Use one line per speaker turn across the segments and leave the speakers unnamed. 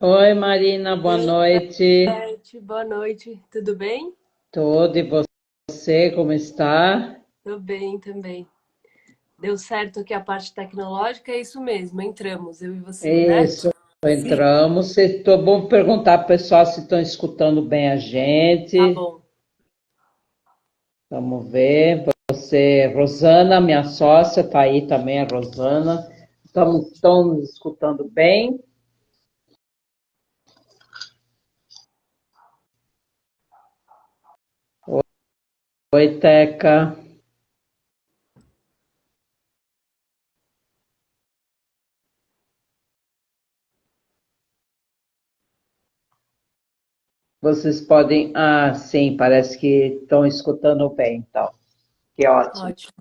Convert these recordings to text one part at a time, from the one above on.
Oi, Marina, boa noite.
Boa noite, tudo bem?
Tudo e você, como está?
Tô bem também. Deu certo aqui a parte tecnológica, é isso mesmo, entramos, eu e você, né?
Isso, entramos. Estou bom perguntar para o pessoal se estão escutando bem a
Tá
gente.
bom.
Vamos ver. Você, Rosana, minha sócia, está aí também, a Rosana. Estão nos escutando bem? Oi, Teca. Vocês podem. Ah, sim, parece que estão escutando bem, então. Que ótimo.
Ótimo.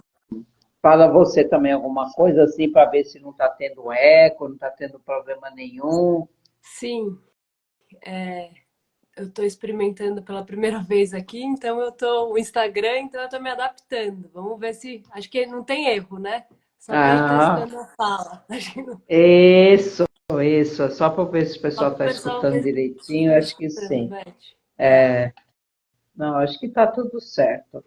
Fala você também alguma coisa assim para ver se não está tendo eco, não está tendo problema nenhum.
Sim, eu tô experimentando pela primeira vez aqui, então o Instagram, então eu tô me adaptando. Vamos ver se, acho que não tem erro, né? Só para ir
Ah,
testando a fala. Acho que não,
isso. É só para ver se o
só
pessoal
para o
está
pessoal
escutando
que
direitinho.
estiver
Acho que
escutando,
sim.
Beth. É.
Não, acho que está tudo certo.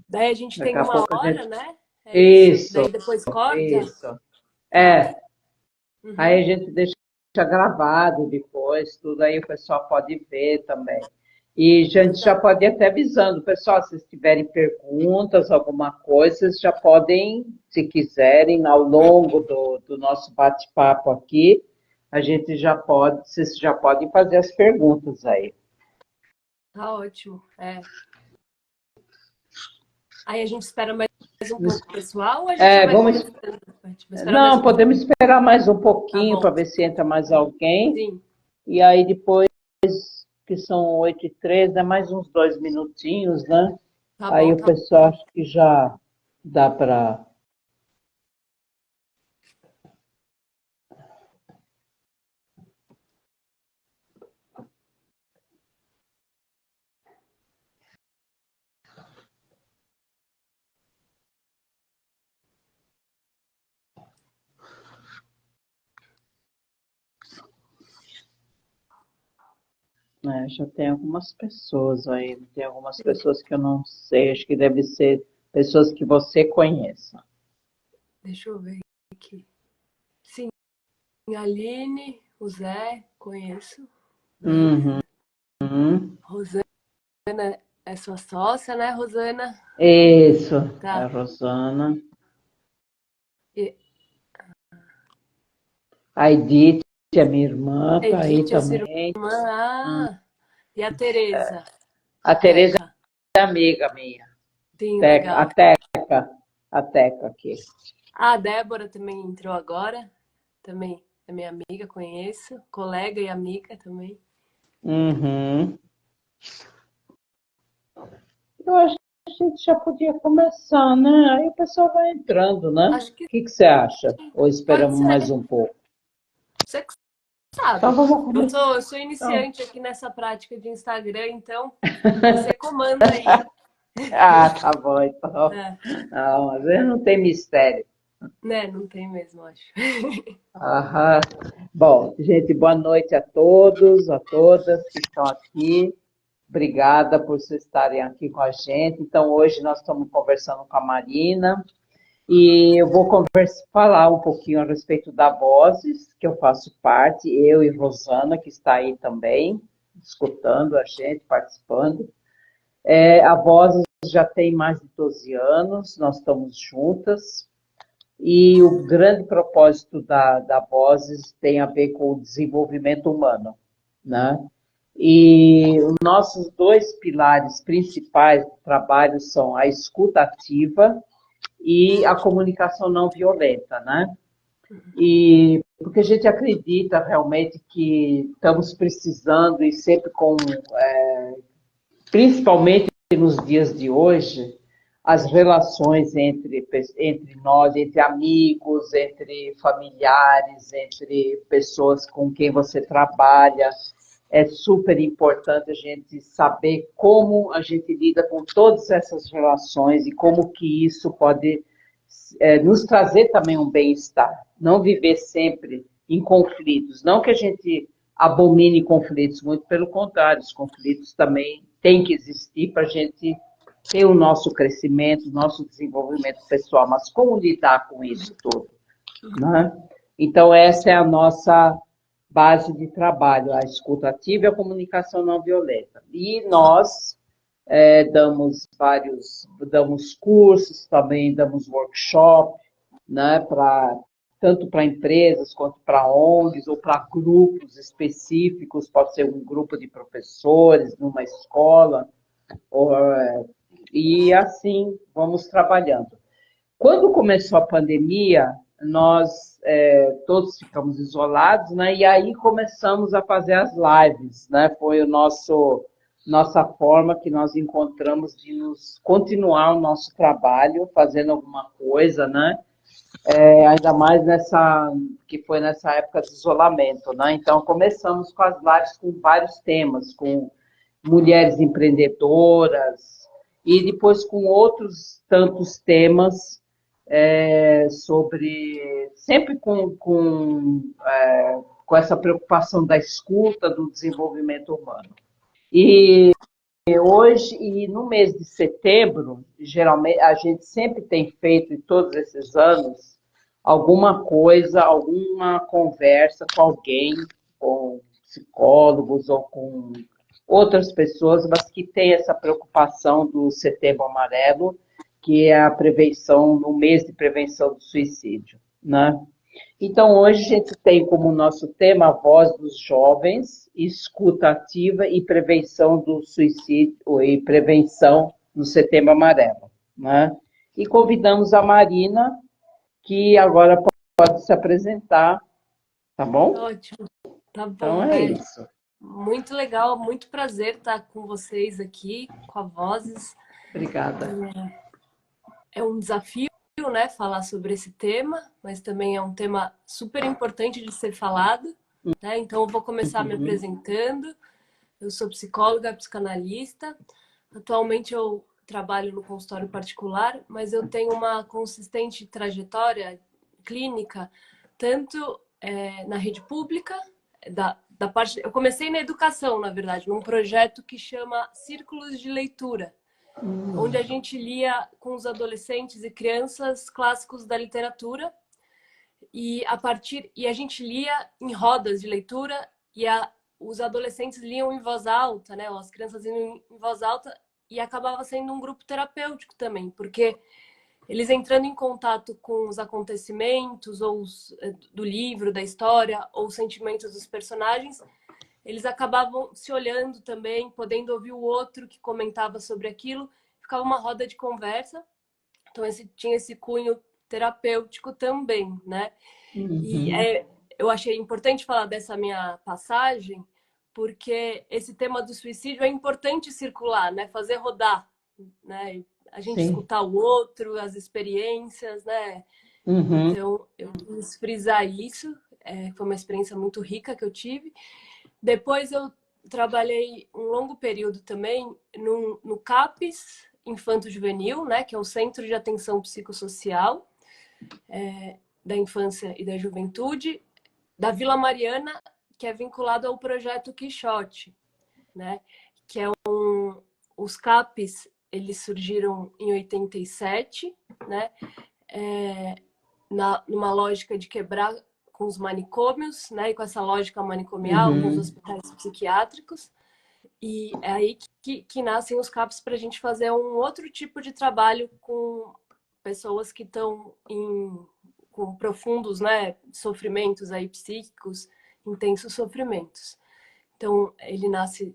Daí a gente
Daqui
tem
a
uma
pouco a
hora,
gente.
né? É isso?
Isso,
Daí depois corta?
isso.
Tá.
É, aí
Uhum.
a gente deixa gravado depois, tudo aí o pessoal pode ver também. E a gente já
Legal.
pode ir até avisando, pessoal, se vocês tiverem perguntas, alguma coisa, vocês já podem, se quiserem, ao longo do nosso bate-papo aqui, a gente já pode, vocês já podem fazer as perguntas aí.
Tá ótimo. É. Aí a gente espera mais um pouco, pessoal, ou a gente já
É,
vai
vamos,
começando? A gente vai esperar mais
não,
um pouco.
podemos esperar mais um
Tá
pouquinho para
bom.
ver se entra mais alguém,
Sim,
e aí depois, que são 8h03, é mais uns 2 minutinhos, né?
tá
Aí
bom,
o
tá
pessoal acha que já dá para. Já tem algumas pessoas aí, tem algumas
bom.
pessoas que eu não sei, acho que deve ser pessoas que você conheça.
Deixa eu ver aqui. Sim, a Aline, o Zé, conheço.
Uhum.
Rosana é sua sócia, né, Rosana?
Isso, é a
Tá.
Rosana.
E
A Edith, é minha irmã, tá aí
Edith, a sua
também.
irmã. Ah, e a Tereza,
A
a
Tereza
Teca.
é amiga minha.
Sim,
Teca,
legal.
a Teca aqui.
A Débora também entrou agora. Também é minha amiga, conheço. Colega e amiga também.
Uhum. Eu acho que a gente já podia começar, né? Aí o pessoal vai entrando, né? O
Acho que
que que você acha? Ou
pode
esperamos mais
ser.
um pouco?
Você que
Então
sabe.
vamos começar.
Eu sou
Então.
iniciante aqui nessa prática de Instagram, então você comanda aí.
Ah, tá bom, então.
É,
Não, às vezes não tem mistério.
né? Não tem mesmo, acho.
Aham. Bom, gente, boa noite a todos, a todas que estão aqui. Obrigada por vocês estarem aqui com a gente. Então, hoje nós estamos conversando com a Marina e eu vou falar um pouquinho a respeito da Vozes, que eu faço parte, eu e Rosana, que está aí também, escutando a gente, participando. A Vozes já tem mais de 12 anos, nós estamos juntas. E o grande propósito da Vozes tem a ver com o desenvolvimento humano, né? E os nossos dois pilares principais do trabalho são a escuta ativa e a comunicação não violenta, né? E porque a gente acredita realmente que estamos precisando e sempre principalmente nos dias de hoje, as relações entre nós, entre amigos, entre familiares, entre pessoas com quem você trabalha, é super importante a gente saber como a gente lida com todas essas relações e como que isso pode nos trazer também um bem-estar. Não viver sempre em conflitos. Não que a gente abomine conflitos, muito pelo contrário, os conflitos também têm que existir para a gente ter o nosso crescimento, o nosso desenvolvimento pessoal, mas como lidar com isso tudo, né? Então, essa é a nossa base de trabalho, a escuta ativa e a comunicação não violenta. E nós damos cursos, também damos workshop, né, tanto para empresas quanto para ONGs ou para grupos específicos, pode ser um grupo de professores numa escola, e assim vamos trabalhando. Quando começou a pandemia, nós todos ficamos isolados, né? E aí começamos a fazer as lives, né? Foi nossa forma que nós encontramos de nos continuar o nosso trabalho, fazendo alguma coisa, né? Ainda mais que foi nessa época de isolamento, né? Então começamos com as lives com vários temas, com mulheres empreendedoras e depois com outros tantos temas sempre com essa preocupação da escuta, do desenvolvimento humano. E hoje, e no mês de setembro, geralmente, a gente sempre tem feito, em todos esses anos, alguma coisa, alguma conversa com alguém, com psicólogos ou com outras pessoas, mas que tem essa preocupação do Setembro Amarelo, que é a prevenção, no mês de prevenção do suicídio, né? Então, hoje a gente tem como nosso tema a voz dos jovens, escuta ativa e prevenção do suicídio e prevenção no Setembro Amarelo, né? E convidamos a Marina, que agora pode se apresentar, tá bom?
Ótimo, tá
Então
bom.
é isso.
Muito legal, muito prazer estar com vocês aqui, com a Vozes.
Obrigada.
É um desafio, né, falar sobre esse tema, mas também é um tema super importante de ser falado, né? Então eu vou começar me apresentando. Eu sou psicóloga, psicanalista. Atualmente eu trabalho no consultório particular, mas eu tenho uma consistente trajetória clínica, tanto na rede pública, da parte. Eu comecei na educação, na verdade, num projeto que chama Círculos de Leitura, onde a gente lia com os adolescentes e crianças clássicos da literatura e a gente lia em rodas de leitura e os adolescentes liam em voz alta, né? As crianças liam em voz alta e acabava sendo um grupo terapêutico também, porque eles entrando em contato com os acontecimentos ou do livro, da história ou os sentimentos dos personagens, eles acabavam se olhando também, podendo ouvir o outro que comentava sobre aquilo, ficava uma roda de conversa. Então tinha esse cunho terapêutico também, né? E eu achei importante falar dessa minha passagem, porque esse tema do suicídio é importante circular, né? Fazer rodar, né? A gente
Sim.
escutar o outro, as experiências, né? Então, eu quis frisar isso. Foi uma experiência muito rica que eu tive. Depois eu trabalhei um longo período também no CAPES Infanto-Juvenil, né? Que é o Centro de Atenção Psicossocial da Infância e da Juventude, da Vila Mariana, que é vinculado ao projeto Quixote, né? Que é os CAPs, eles surgiram em 87, né? Numa lógica de quebrar com os manicômios, né? E com essa lógica manicomial, com os hospitais psiquiátricos. E é aí que nascem os CAPs para a gente fazer um outro tipo de trabalho com pessoas que estão com profundos, né, sofrimentos aí psíquicos, intensos sofrimentos. Então, ele nasce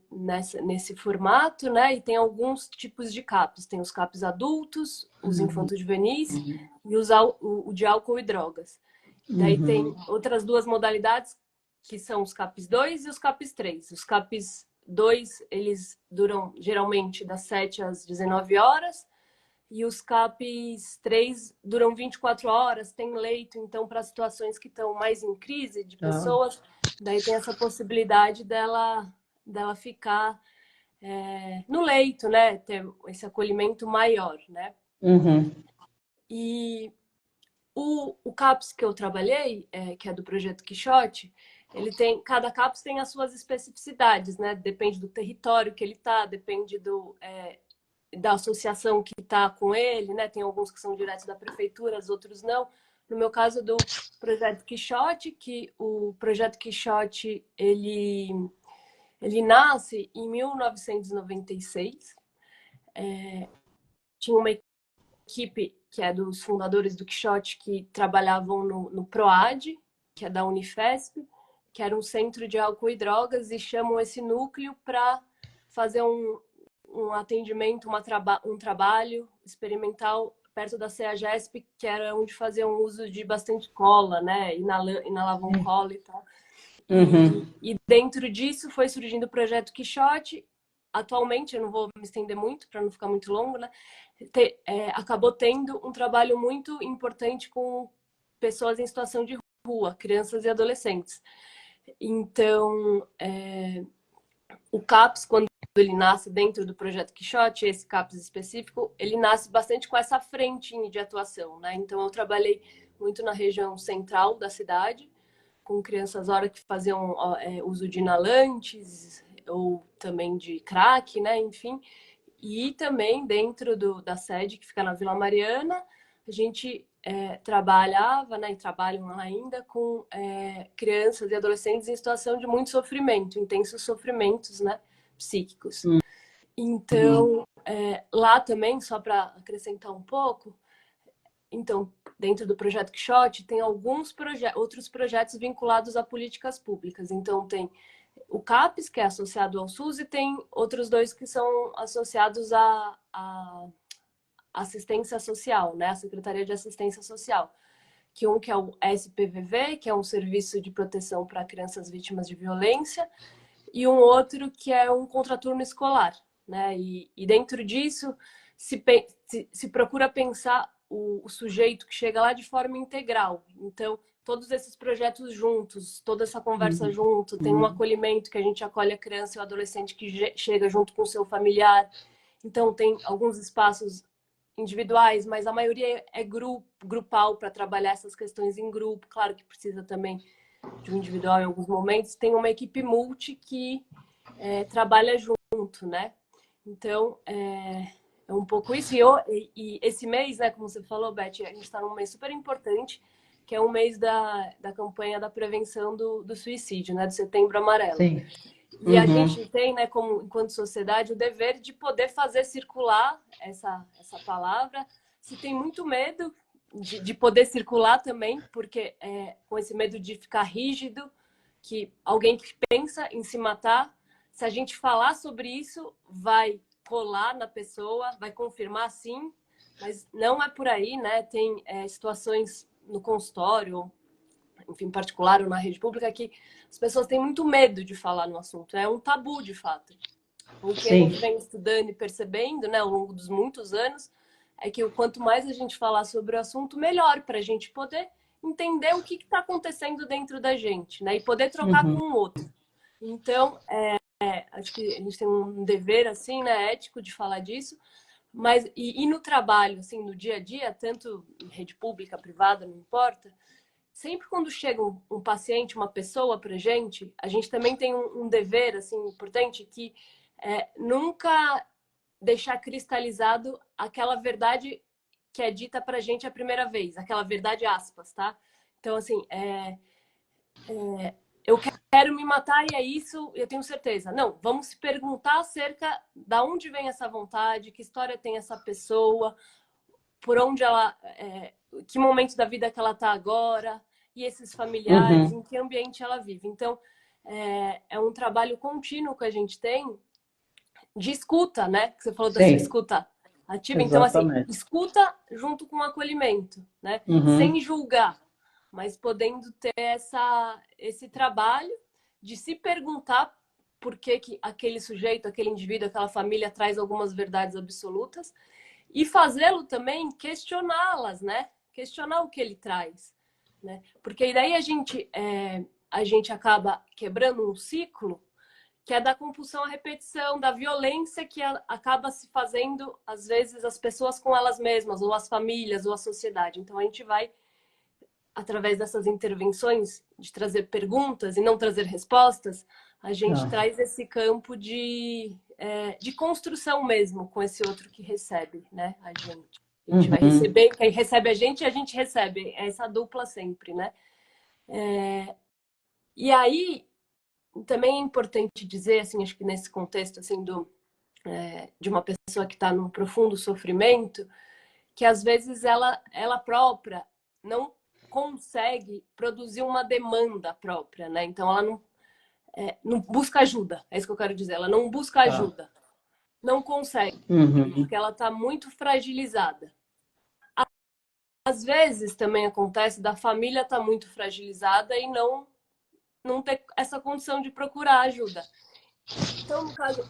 nesse formato, né? E tem alguns tipos de CAPs. Tem os CAPs adultos, os infanto-juvenis e o de álcool e drogas. Daí tem outras duas modalidades, que são os CAPs 2 e os CAPs 3. Os CAPs 2, eles duram geralmente das 7 às 19 horas. E os CAPs 3 duram 24 horas, tem leito, então para situações que estão mais em crise de pessoas, daí tem essa possibilidade dela ficar no leito, né? Ter esse acolhimento maior, né? E O CAPS que eu trabalhei, que é do Projeto Quixote, cada CAPS tem as suas especificidades, né? Depende do território que ele está, depende da associação que está com ele, né? Tem alguns que são diretos da prefeitura, os outros não. No meu caso do Projeto Quixote, que o Projeto Quixote, ele nasce em 1996. Tinha uma equipe que é dos fundadores do Quixote que trabalhavam no PROAD, que é da Unifesp, que era um centro de álcool e drogas, e chamam esse núcleo para fazer um atendimento, um trabalho experimental perto da CEAGESP, que era onde faziam uso de bastante cola, né? Inalavam cola e tal. E dentro disso foi surgindo o Projeto Quixote. Atualmente, eu não vou me estender muito, para não ficar muito longo, né? Acabou tendo um trabalho muito importante com pessoas em situação de rua, crianças e adolescentes. Então, o CAPS, quando ele nasce dentro do Projeto Quixote, esse CAPS específico, ele nasce bastante com essa frente de atuação, né? Então, eu trabalhei muito na região central da cidade, com crianças que faziam uso de inalantes ou também de crack, né? Enfim. E também dentro da sede, que fica na Vila Mariana, a gente trabalhava, né, e trabalham ainda com crianças e adolescentes em situação de muito sofrimento, intensos sofrimentos, né, psíquicos. Então, lá também, só para acrescentar um pouco, então, dentro do Projeto Quixote, tem alguns outros projetos vinculados a políticas públicas. Então, tem o CAPES, que é associado ao SUS, e tem outros dois que são associados à assistência social, né? A Secretaria de Assistência Social. Que é o SPVV, que é um serviço de proteção para crianças vítimas de violência, e um outro que é um contraturno escolar, né? E dentro disso se procura pensar o sujeito que chega lá de forma integral. Então, todos esses projetos juntos, toda essa conversa junto, tem um acolhimento que a gente acolhe a criança e o adolescente que chega junto com o seu familiar. Então, tem alguns espaços individuais, mas a maioria é grupal para trabalhar essas questões em grupo. Claro que precisa também de um individual em alguns momentos. Tem uma equipe multi que trabalha junto, né? Então, é um pouco isso. E esse mês, né, como você falou, Beth, a gente está num mês super importante, que é um mês da campanha da prevenção do suicídio, né, do Setembro Amarelo.
Sim.
E a gente tem, né, como, enquanto sociedade, o dever de poder fazer circular essa palavra. Se tem muito medo de poder circular também, porque com esse medo de ficar rígido, que alguém que pensa em se matar, se a gente falar sobre isso, vai colar na pessoa, vai confirmar sim, mas não é por aí, né? Tem situações no consultório, enfim, particular ou na rede pública, que as pessoas têm muito medo de falar no assunto. É um tabu, de fato. O que a gente vem estudando e percebendo, né, ao longo dos muitos anos, é que quanto mais a gente falar sobre o assunto, melhor para a gente poder entender o que está acontecendo dentro da gente, né, e poder trocar com o outro. Então, acho que a gente tem um dever, assim, né, ético de falar disso, mas e no trabalho, assim, no dia a dia, tanto em rede pública, privada, não importa, sempre quando chega um paciente, uma pessoa para a gente também tem um dever assim importante que nunca deixar cristalizado aquela verdade que é dita para a gente a primeira vez, aquela verdade aspas, tá? Então, assim, eu quero me matar e é isso, eu tenho certeza. Não, vamos se perguntar acerca da onde vem essa vontade, que história tem essa pessoa, por onde ela, que momento da vida que ela está agora, e esses familiares, em que ambiente ela vive. Então, é um trabalho contínuo que a gente tem de escuta, né? Que você falou da sua escuta ativa.
Exatamente.
Então, assim, escuta junto com acolhimento, né? Sem julgar, mas podendo ter esse trabalho de se perguntar por que aquele sujeito, aquele indivíduo, aquela família traz algumas verdades absolutas e fazê-lo também questioná-las, né? Questionar o que ele traz, né? Porque daí a gente acaba quebrando um ciclo que é da compulsão à repetição, da violência que acaba se fazendo, às vezes, as pessoas com elas mesmas, ou as famílias, ou a sociedade. Então, a gente vai através dessas intervenções, de trazer perguntas e não trazer respostas, a gente traz esse campo de construção mesmo com esse outro que recebe, né, a gente. A gente vai receber, quem recebe a gente recebe. É essa dupla sempre, né? E aí, também é importante dizer, assim, acho que nesse contexto, assim, de uma pessoa que está num profundo sofrimento, que às vezes ela própria não consegue produzir uma demanda própria, né? Então, ela não busca ajuda, é isso que eu quero dizer. Ela não busca ajuda, não consegue, porque ela está muito fragilizada. Às vezes também acontece da família estar muito fragilizada e não ter essa condição de procurar ajuda. Então, no caso,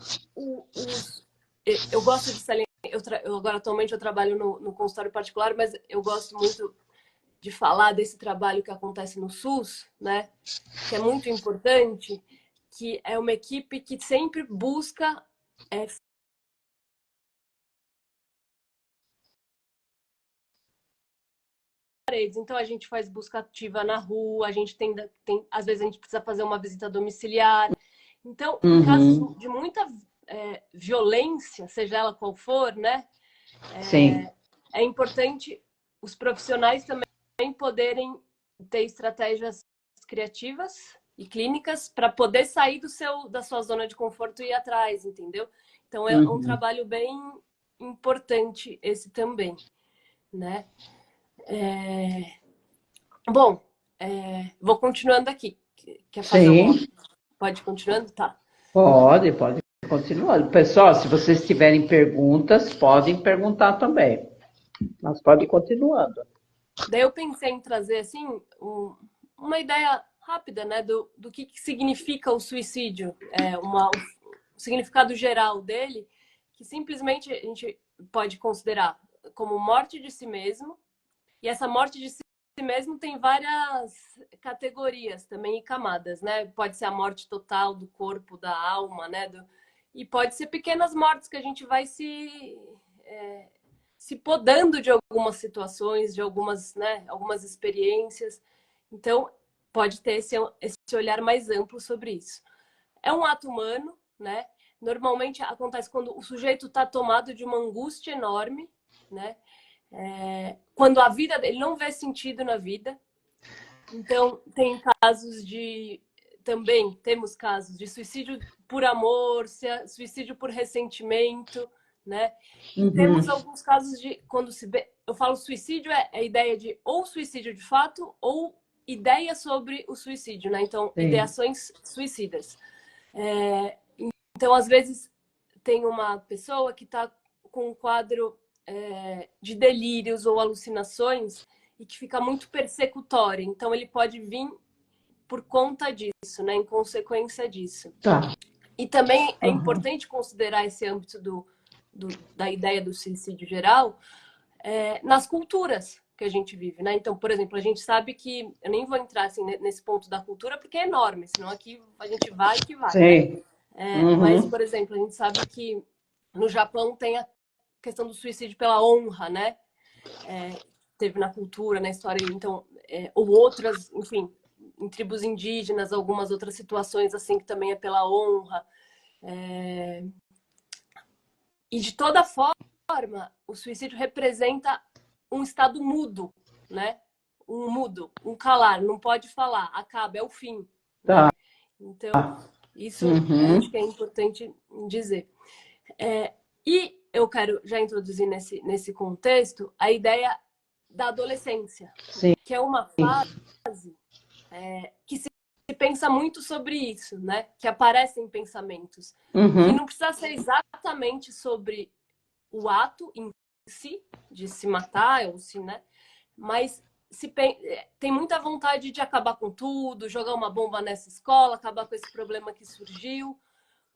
eu gosto de salientar, agora atualmente eu trabalho no consultório particular, mas eu gosto muito de falar desse trabalho que acontece no SUS, né? Que é muito importante, que é uma equipe que sempre busca paredes. Então a gente faz busca ativa na rua, a gente às vezes a gente precisa fazer uma visita domiciliar. Então, em casos de muita violência, seja ela qual for, né? É importante os profissionais também poderem ter estratégias criativas e clínicas para poder sair da sua zona de conforto e ir atrás, entendeu? Então é um trabalho bem importante esse também, né? Bom, vou continuando aqui. Quer fazer alguma... Pode ir continuando? Tá.
Pode continuar. Pessoal, se vocês tiverem perguntas, podem perguntar também. Mas pode ir continuando.
Daí eu pensei em trazer, assim, uma ideia rápida, né, do que significa o suicídio, o significado geral dele, que simplesmente a gente pode considerar como morte de si mesmo, e essa morte de si mesmo tem várias categorias também e camadas, né? Pode ser a morte total do corpo, da alma, né? E pode ser pequenas mortes que a gente vai se podando de algumas situações, de algumas experiências. Então, pode ter esse olhar mais amplo sobre isso. É um ato humano, né? Normalmente acontece quando o sujeito está tomado de uma angústia enorme, né? Quando a vida dele não vê sentido na vida. Então, também temos casos de suicídio por amor, suicídio por ressentimento, né? E temos alguns casos de quando eu falo suicídio, é a ideia de ou suicídio de fato ou ideia sobre o suicídio, né? Então, ideações suicidas. Então, às vezes, tem uma pessoa que está com um quadro de delírios ou alucinações e que fica muito persecutória. Então, ele pode vir por conta disso, né? Em consequência disso.
Tá.
E também é importante considerar esse âmbito da ideia do suicídio geral nas culturas que a gente vive, né? Então, por exemplo, a gente sabe que... Eu nem vou entrar assim, nesse ponto da cultura, porque é enorme, senão aqui a gente vai que vai.
Sim.
Né? Mas, por exemplo, a gente sabe que no Japão tem a questão do suicídio pela honra, né? Teve na cultura, na história, então, ou outras, enfim, em tribos indígenas, algumas outras situações assim que também é pela honra. E de toda forma, o suicídio representa um estado mudo, né? Um mudo, um calar, não pode falar, acaba, é o fim.
Tá.
Né? Então, isso acho que é importante dizer. E eu quero já introduzir nesse contexto a ideia da adolescência, que é uma fase que se pensa muito sobre isso, né? Que aparecem pensamentos. Que não precisa ser exatamente sobre o ato em si, de se matar, ou se, né? Mas tem muita vontade de acabar com tudo, jogar uma bomba nessa escola, acabar com esse problema que surgiu,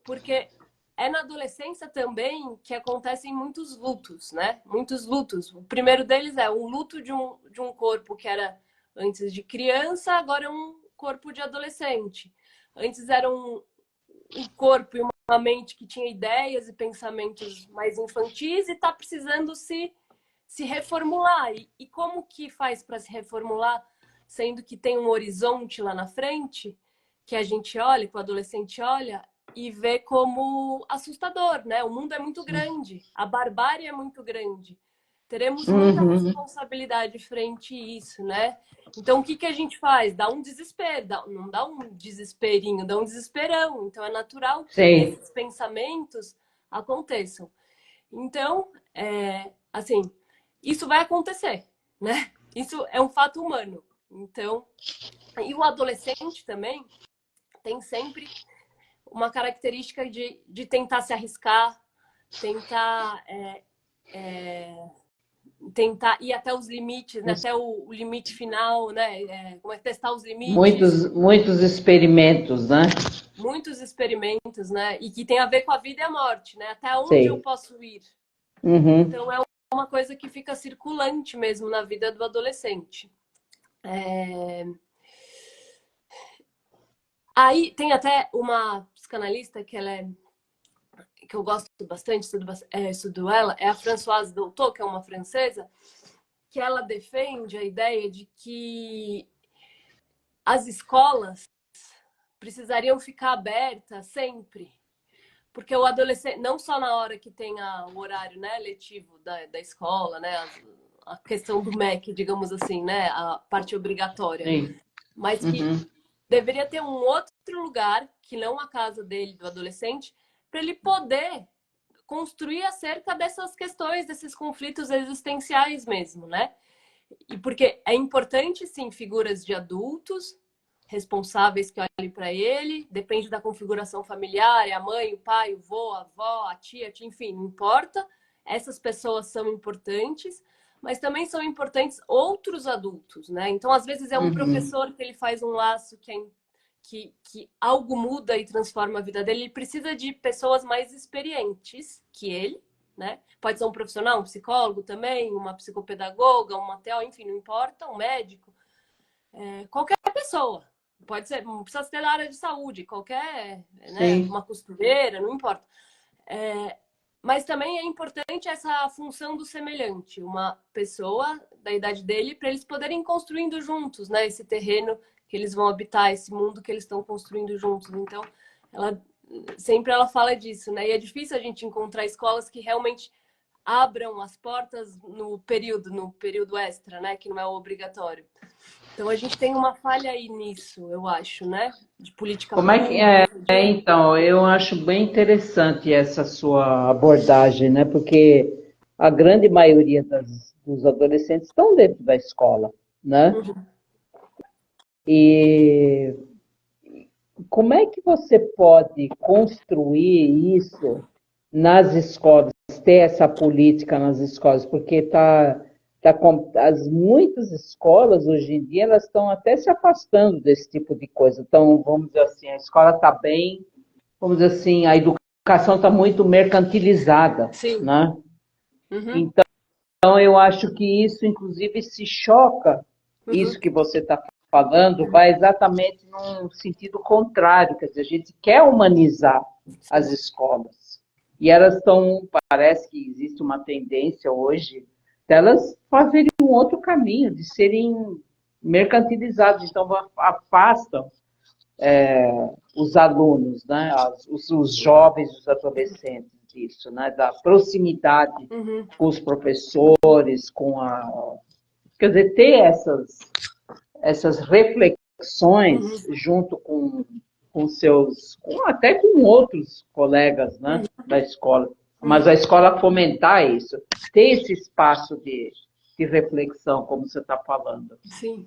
porque é na adolescência também que acontecem muitos lutos, né? Muitos lutos. O primeiro deles é o luto de um corpo que era antes de criança, agora é um corpo de adolescente. Antes era um corpo e uma mente que tinha ideias e pensamentos mais infantis e está precisando se reformular. E como que faz para se reformular sendo que tem um horizonte lá na frente que a gente olha, que o adolescente olha e vê como assustador, né? O mundo é muito grande, a barbárie é muito grande. Teremos muita responsabilidade frente a isso, né? Então, o que a gente faz? Dá um desespero, não dá um desesperinho, dá um desesperão. Então, é natural que esses pensamentos aconteçam. Então, assim, isso vai acontecer, né? Isso é um fato humano. Então, e o adolescente também tem sempre uma característica de tentar se arriscar, tentar tentar ir até os limites, né? Até o limite final, né? Como é testar os limites.
Muitos experimentos, né?
Muitos experimentos, né? E que tem a ver com a vida e a morte, né? Até onde eu posso ir. Então, é uma coisa que fica circulante mesmo na vida do adolescente. Aí tem até uma psicanalista que que eu gosto bastante, estudo ela, é a Françoise Dolto, que é uma francesa, que ela defende a ideia de que as escolas precisariam ficar abertas sempre. Porque o adolescente, não só na hora que tem o horário, né, letivo da escola, né, a questão do MEC, digamos assim, né, a parte obrigatória, mas que deveria ter um outro lugar, que não a casa dele, do adolescente, para ele poder construir acerca dessas questões, desses conflitos existenciais mesmo, né? E porque é importante, sim, figuras de adultos responsáveis que olhem para ele, depende da configuração familiar, é a mãe, o pai, o vô, a avó, a tia, enfim, não importa. Essas pessoas são importantes, mas também são importantes outros adultos, né? Então, às vezes, é um professor que ele faz um laço que algo muda e transforma a vida dele. Ele precisa de pessoas mais experientes que ele, né? Pode ser um profissional, um psicólogo também, uma psicopedagoga, uma TO, enfim, não importa, um médico. Qualquer pessoa. Pode ser, não precisa ser da área de saúde, qualquer, né, uma costureira, não importa. Mas também é importante essa função do semelhante, uma pessoa da idade dele, para eles poderem ir construindo juntos, né, esse terreno que eles vão habitar, esse mundo que eles estão construindo juntos. Então, sempre ela fala disso, né? E é difícil a gente encontrar escolas que realmente abram as portas no período extra, né, que não é o obrigatório. Então, a gente tem uma falha aí nisso, eu acho, né? De política
Como é que é? Então, eu acho bem interessante essa sua abordagem, né? Porque a grande maioria dos adolescentes estão dentro da escola, né? E como é que você pode construir isso nas escolas, ter essa política nas escolas? Porque muitas escolas hoje em dia elas estão até se afastando desse tipo de coisa. Então, vamos dizer assim, a escola está bem, vamos dizer assim, a educação está muito mercantilizada, né? Então, eu acho que isso, inclusive, se choca, isso que você está falando, vai exatamente num sentido contrário, quer dizer, a gente quer humanizar as escolas. E elas parece que existe uma tendência hoje delas fazerem um outro caminho, de serem mercantilizados, então afastam os alunos, né, os jovens, os adolescentes disso, né, da proximidade com os professores, quer dizer, ter essas reflexões junto até com outros colegas, né, da escola. Mas a escola fomentar isso, ter esse espaço de reflexão, como você está falando.
Sim,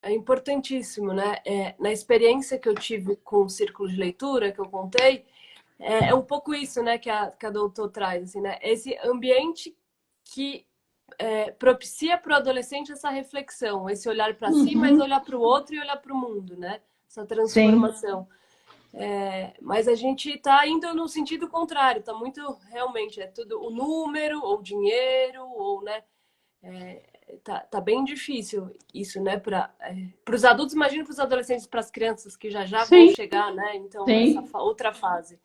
é importantíssimo, né? Na experiência que eu tive com o círculo de leitura, que eu contei, é um pouco isso, né, que a doutora traz, assim, né? Esse ambiente que propicia para o adolescente essa reflexão, esse olhar para si, mas olhar para o outro e olhar para o mundo, né? Essa transformação. Mas a gente está indo no sentido contrário, está muito, realmente, é tudo o número, ou dinheiro, ou, né? Tá bem difícil isso, né? Para os adultos, imagina para os adolescentes, para as crianças que já vão chegar, né? Então, essa outra fase.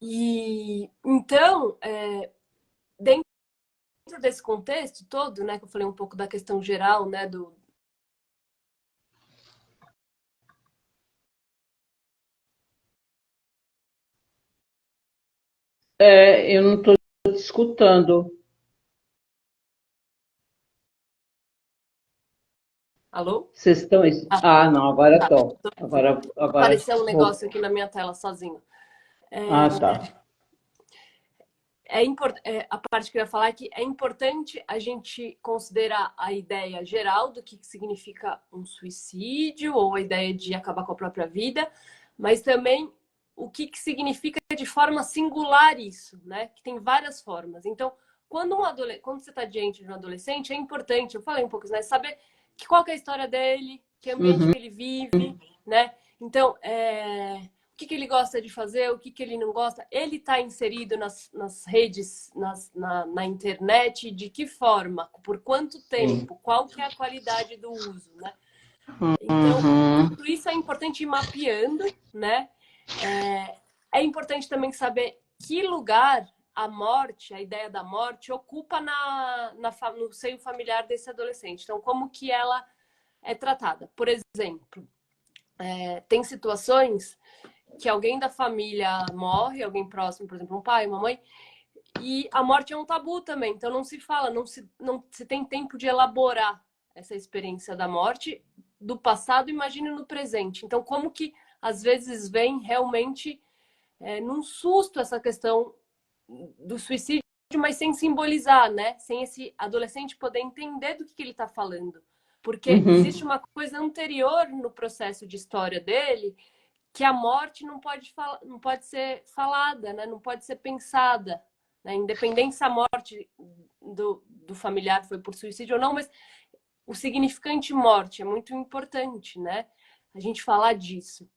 E então, dentro dentro desse contexto todo, né, que eu falei um pouco da questão geral, né,
Eu não estou te escutando.
Alô?
Vocês estão.
Ah,
Ah, não, agora
tá.
estou. Agora
Apareceu um
vou.
negócio aqui na minha tela sozinho.
Ah, tá.
A parte que eu ia falar é que é importante a gente considerar a ideia geral do que significa um suicídio ou a ideia de acabar com a própria vida, mas também o que significa de forma singular isso, né? Que tem várias formas. Então, quando você está diante de um adolescente, é importante, eu falei um pouco, né? Saber qual que é a história dele, que ambiente
Uhum,
que ele vive, né? Então, o que ele gosta de fazer, o que ele não gosta. Ele está inserido nas redes, na internet, de que forma, por quanto
sim.
tempo, qual que é a qualidade do uso, né? Então,
Uhum,
tudo isso é importante ir mapeando, né? É importante também saber que lugar a morte, a ideia da morte, ocupa no seio familiar desse adolescente. Então, como que ela é tratada? Por exemplo, tem situações que alguém da família morre, alguém próximo, por exemplo, um pai, uma mãe, e a morte é um tabu também. Então não se fala, não se tem tempo de elaborar essa experiência da morte do passado, imagine no presente. Então como que às vezes vem realmente num susto essa questão do suicídio, mas sem simbolizar, né? Sem esse adolescente poder entender do que ele está falando. Porque existe
uhum,
uma coisa anterior no processo de história dele que a morte não pode ser falada, né? Não pode ser pensada. Né? Independente se a morte do familiar foi por suicídio ou não, mas o significante morte é muito importante, né? A gente falar disso.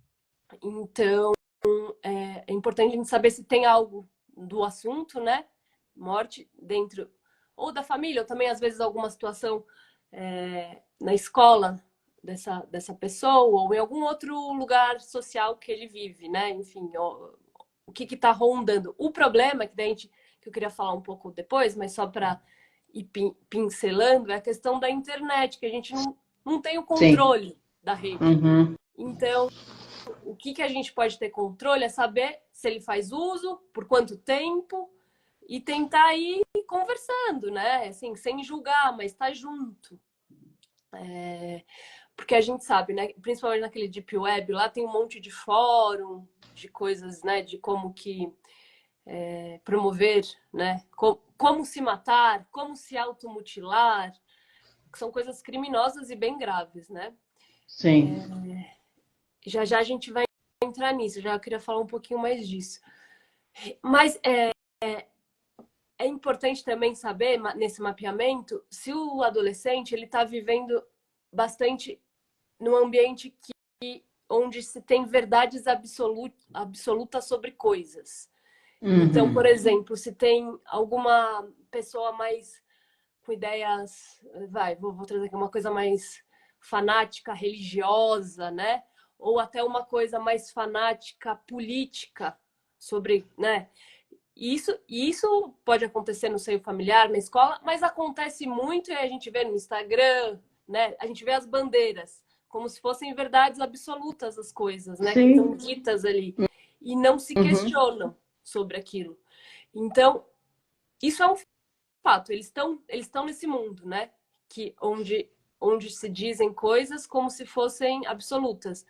Então, é importante a gente saber se tem algo do assunto, né? Morte dentro ou da família, ou também às vezes alguma situação na escola dessa pessoa, ou em algum outro lugar social que ele vive, né? Enfim, o que está rondando. O problema, que eu queria falar um pouco depois, mas só para ir pincelando, é a questão da internet, que a gente não tem o
sim.
controle da rede.
Uhum,
Então, o que a gente pode ter controle é saber se ele faz uso, por quanto tempo, e tentar ir conversando, né? Assim, sem julgar, mas estar junto. Porque a gente sabe, né? Principalmente naquele Deep Web, lá tem um monte de fórum, de coisas, né? De como que promover, né? Como se matar, como se automutilar, que são coisas criminosas e bem graves, né?
sim.
Já já a gente vai entrar nisso, já queria falar um pouquinho mais disso. Mas é importante também saber, nesse mapeamento, se o adolescente ele está vivendo bastante num ambiente onde se tem verdades absolutas sobre coisas. Então, por
Uhum,
exemplo, se tem alguma pessoa mais com ideias, vou trazer aqui uma coisa mais fanática, religiosa, né? Ou até uma coisa mais fanática política sobre, né? Isso pode acontecer no seio familiar, na escola, mas acontece muito e a gente vê no Instagram, né? A gente vê as bandeiras como se fossem verdades absolutas as coisas, né? Que estão
sim.
ditas ali e não se
Uhum,
questionam sobre aquilo. Então, isso é um fato. Eles estão nesse mundo, né? Que onde se dizem coisas como se fossem absolutas.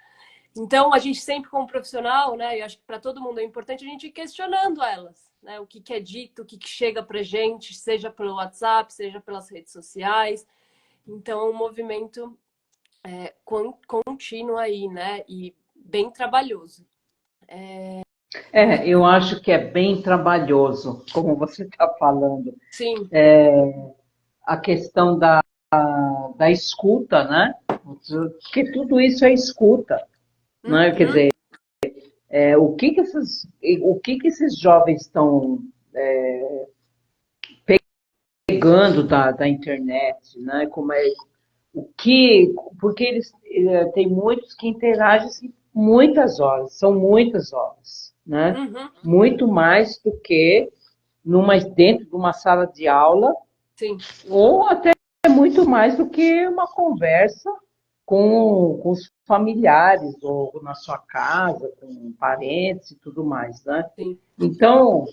Então, a gente sempre como profissional, né, eu acho que para todo mundo é importante a gente ir questionando elas, né, o que é dito, o que chega para gente, seja pelo WhatsApp, seja pelas redes sociais. Então, é um movimento contínuo aí, né, e bem trabalhoso.
eu acho que é bem trabalhoso, como você está falando.
Sim.
A questão da escuta, né? Porque tudo isso é escuta, né? Quer
Uhum.
dizer, o que esses jovens estão pegando da internet, né? Como é, porque eles tem muitos que interagem muitas horas, são muitas horas, né?
Uhum.
Muito mais do que dentro de uma sala de aula,
Sim.
ou até muito mais do que uma conversa com os familiares, ou na sua casa, com parentes e tudo mais, né?
Sim.
Então,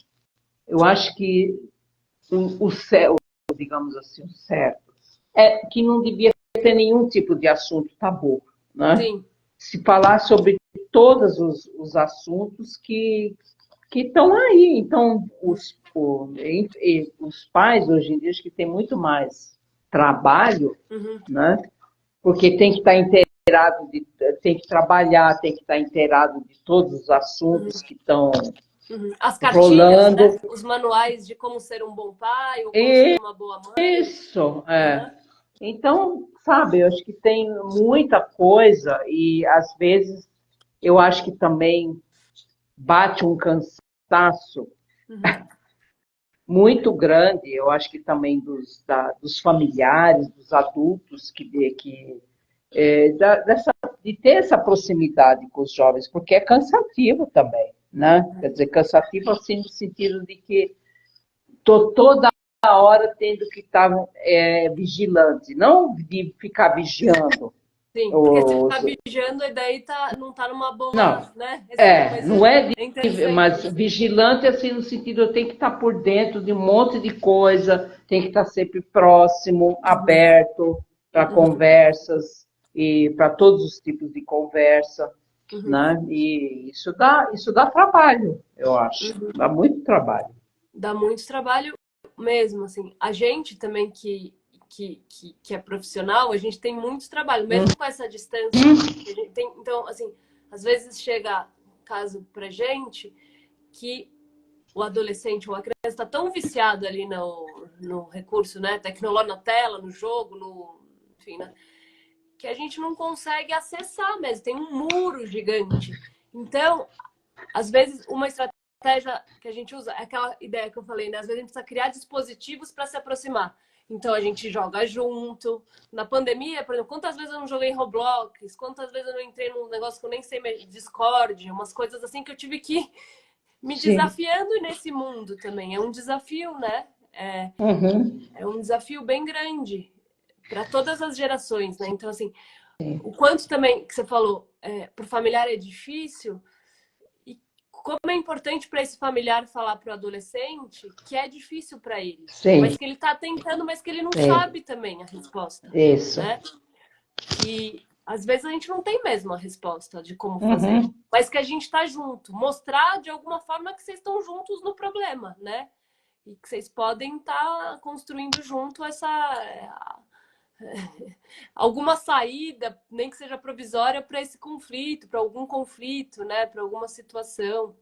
eu acho que o certo, digamos assim, o certo, é que não devia ter nenhum tipo de assunto tabu, né?
Sim.
Se falar sobre todos os assuntos que estão aí. Então, os pais, hoje em dia, acho que tem muito mais trabalho,
Uhum.
né? Porque tem que estar inteirado, tem que trabalhar, tem que estar inteirado de todos os assuntos
Uhum.
que estão
Uhum. As cartilhas, né?
rolando.
Os manuais de como ser um bom pai ou como ser uma boa mãe.
Isso,
Uhum.
Então, sabe, eu acho que tem muita coisa e às vezes eu acho que também bate um cansaço
Uhum.
muito grande, eu acho que também dos familiares, dos adultos, de ter essa proximidade com os jovens, porque é cansativo também, né? Quer dizer, cansativo assim no sentido de que estou toda hora tendo que estar vigilante, não de ficar vigiando.
Sim, porque se
Os,
ficar vigiando, e daí não tá numa boa,
não,
né? Mas
não é
é interessante
mas
isso.
vigilante assim no sentido eu tenho que estar por dentro de um monte de coisa, tem que estar sempre próximo,
Uhum.
aberto para
Uhum.
conversas e para todos os tipos de conversa,
Uhum.
né? E isso dá trabalho, eu acho,
Uhum.
dá muito trabalho.
Dá muito trabalho mesmo, assim. A gente também que é profissional, a gente tem muito trabalho, mesmo com essa distância que a gente tem. Então, assim, às vezes chega caso pra gente que o adolescente ou a criança está tão viciado ali no recurso, né, tecnológico, na tela, no jogo, enfim, né, que a gente não consegue acessar mesmo, tem um muro gigante. Então, às vezes, uma estratégia que a gente usa é aquela ideia que eu falei, né? Às vezes a gente precisa criar dispositivos para se aproximar. Então a gente joga junto. Na pandemia, por exemplo, quantas vezes eu não joguei Roblox? Quantas vezes eu não entrei num negócio que eu nem sei, Discord, umas coisas assim que eu tive que me
Sim.
desafiando nesse mundo também. É um desafio, né?
Uhum.
É um desafio bem grande para todas as gerações, né? Então, assim, o quanto também que você falou, para o familiar é difícil, e como é importante para esse familiar falar para o adolescente que é difícil para ele,
Sim,
mas que ele está tentando, mas que ele não
sim.
sabe também a resposta,
Isso.
né? Que às vezes a gente não tem mesmo a resposta de como fazer,
Uhum.
mas que a gente está junto, mostrar de alguma forma que vocês estão juntos no problema, né? E que vocês podem estar construindo junto alguma saída, nem que seja provisória, para esse conflito, para algum conflito, né? Para alguma situação.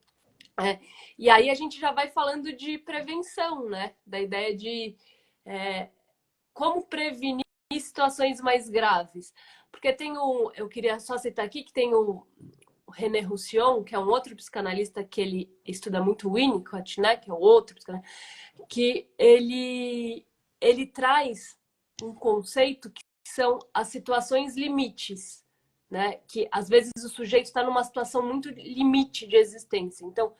E aí a gente já vai falando de prevenção, né? Da ideia de como prevenir situações mais graves. Porque eu queria só citar aqui que tem o René Roussillon, que é um outro psicanalista que ele estuda muito o Winnicott, né? Que é o outro psicanalista, que ele traz um conceito que são as situações limites, né? Que às vezes o sujeito está numa situação muito limite de existência. Então,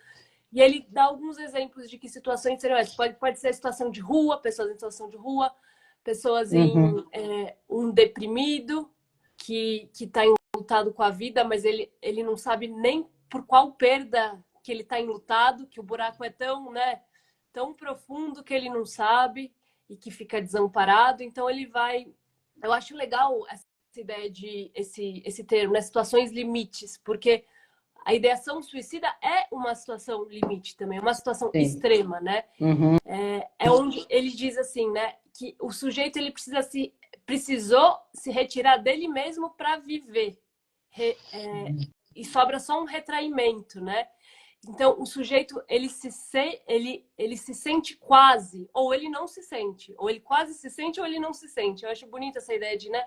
e ele dá alguns exemplos de que situações seriam essas. Pode ser a situação de rua, pessoas em situação de rua, pessoas
Uhum.
em um deprimido que está enlutado com a vida, mas ele não sabe nem por qual perda que ele está enlutado, que o buraco é tão, né, tão profundo que ele não sabe e que fica desamparado. Então ele vai... Eu acho legal essa ideia de esse termo, né, situações limites, porque a ideação suicida é uma situação limite também, uma situação
Sim.
extrema, né?
Uhum.
É onde ele diz assim, né? Que o sujeito ele precisou se retirar dele mesmo para viver. E sobra só um retraimento, né? Então, o sujeito, ele se sente quase, ou ele não se sente. Ou ele quase se sente, ou ele não se sente. Eu acho bonita essa ideia de, né?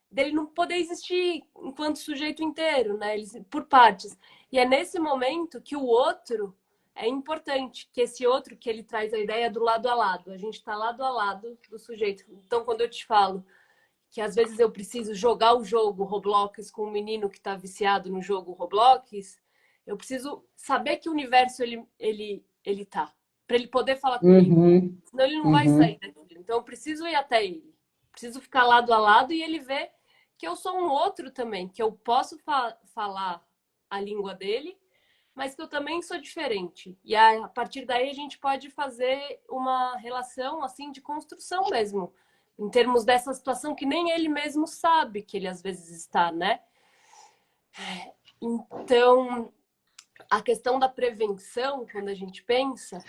Dele não poder existir enquanto sujeito inteiro, né? Por partes. E é nesse momento que o outro é importante, que esse outro que ele traz a ideia do lado a lado. A gente está lado a lado do sujeito. Então, quando eu te falo que às vezes eu preciso jogar o jogo Roblox com um menino que está viciado no jogo Roblox, eu preciso saber que universo ele tá. para ele poder falar comigo. Senão ele não vai sair
Uhum.
daquilo. Então eu preciso ir até ele. Preciso ficar lado a lado e ele ver que eu sou um outro também, que eu posso falar a língua dele, mas que eu também sou diferente. E a partir daí a gente pode fazer uma relação assim de construção mesmo, em termos dessa situação que nem ele mesmo sabe que ele às vezes está, né? Então, a questão da prevenção, quando a gente pensa,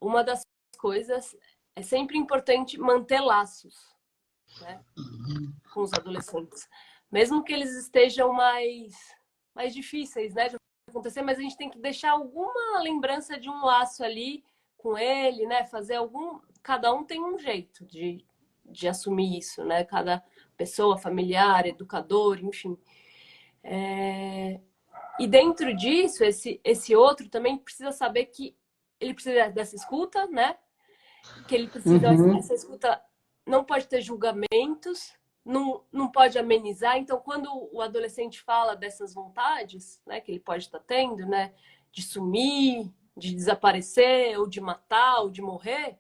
uma das coisas é sempre importante manter laços, né, com os adolescentes. Mesmo que eles estejam mais difíceis, né, de acontecer, mas a gente tem que deixar alguma lembrança de um laço ali com ele, né, fazer algum... Cada um tem um jeito de assumir isso, né, cada pessoa, familiar, educador, enfim. E dentro disso, esse outro também precisa saber que ele precisa dessa escuta, né? Que ele precisa, essa escuta não pode ter julgamentos, não pode amenizar. Então, quando o adolescente fala dessas vontades, né, que ele pode estar tendo, né, de sumir, de desaparecer, ou de matar, ou de morrer,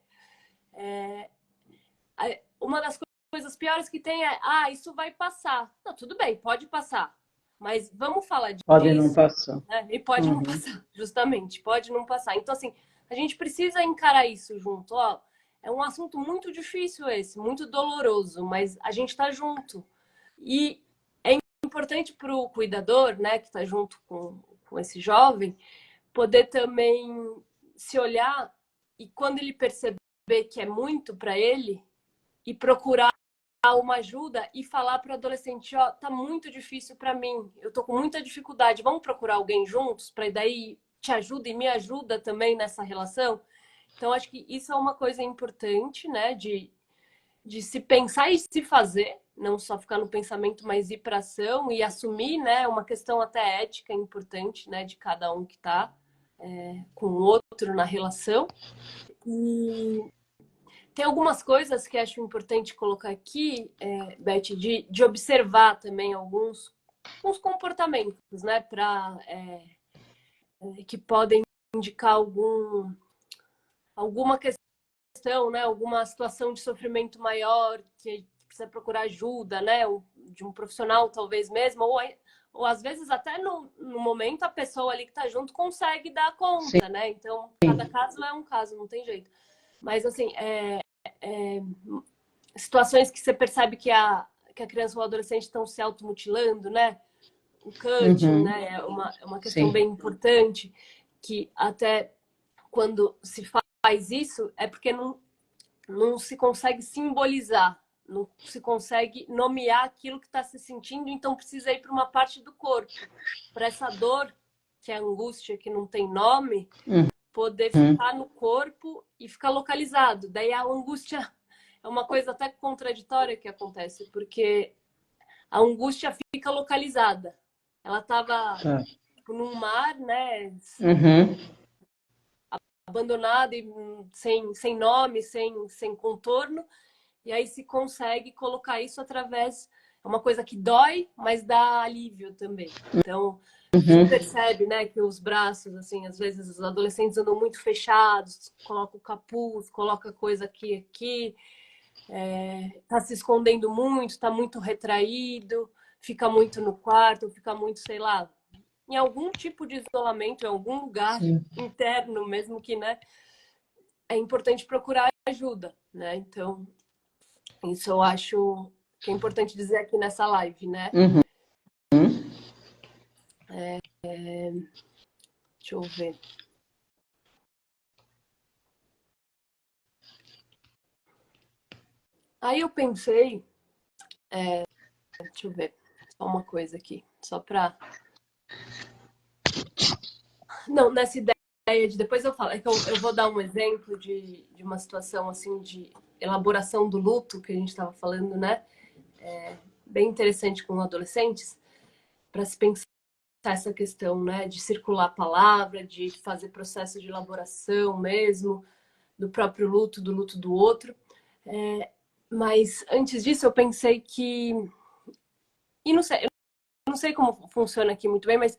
uma das coisas piores que tem é, isso vai passar. Não, tudo bem, pode passar. Mas vamos falar
Pode não
disso,
passar.
né? E pode não passar, justamente, pode não passar. Então, assim, a gente precisa encarar isso junto. Ó, é um assunto muito difícil esse, muito doloroso, mas a gente está junto. E é importante para o cuidador, né, que está junto com esse jovem, poder também se olhar e quando ele perceber que é muito para ele, e procurar uma ajuda e falar para o adolescente, ó, tá muito difícil para mim, eu tô com muita dificuldade, vamos procurar alguém juntos para daí te ajuda e me ajuda também nessa relação. Então acho que isso é uma coisa importante, né, de se pensar e se fazer, não só ficar no pensamento, mas ir para ação e assumir, né, uma questão até ética importante, né, de cada um que está com o outro na relação. E tem algumas coisas que acho importante colocar aqui, Beth, de observar também alguns comportamentos, né, que podem indicar alguma questão, né, alguma situação de sofrimento maior que precisa procurar ajuda, né, de um profissional talvez mesmo, ou às vezes até no momento a pessoa ali que está junto consegue dar conta, né? Então, cada caso é um caso, não tem jeito. Mas, assim, situações que você percebe que a criança ou o adolescente estão se automutilando, né? O cutting, né? É uma questão bem importante, que até quando se faz isso, é porque não se consegue simbolizar, não se consegue nomear aquilo que está se sentindo, então precisa ir para uma parte do corpo, para essa dor, que é a angústia, que não tem nome, poder ficar no corpo e ficar localizado. Daí a angústia é uma coisa até contraditória que acontece, porque a angústia fica localizada. Ela estava num mar, né, abandonada e sem nome, sem contorno, e aí se consegue colocar isso através... É uma coisa que dói, mas dá alívio também. Então, quem percebe, né, que os braços, assim, às vezes os adolescentes andam muito fechados, coloca o capuz, coloca coisa aqui, tá se escondendo muito, tá muito retraído, fica muito no quarto, fica muito, sei lá, em algum tipo de isolamento, em algum lugar interno, mesmo que, né, é importante procurar ajuda, né? Então, isso eu acho que é importante dizer aqui nessa live, né? Deixa eu ver. Aí eu pensei, deixa eu ver, só uma coisa aqui, só para... Não, nessa ideia de... Depois eu falo, é que eu vou dar um exemplo de uma situação, assim, de elaboração do luto, que a gente estava falando, né? Bem interessante com adolescentes, para se pensar essa questão, né? De circular a palavra, de fazer processo de elaboração mesmo, do próprio luto, do luto do outro. Mas antes disso eu pensei que... E não sei como funciona aqui muito bem, mas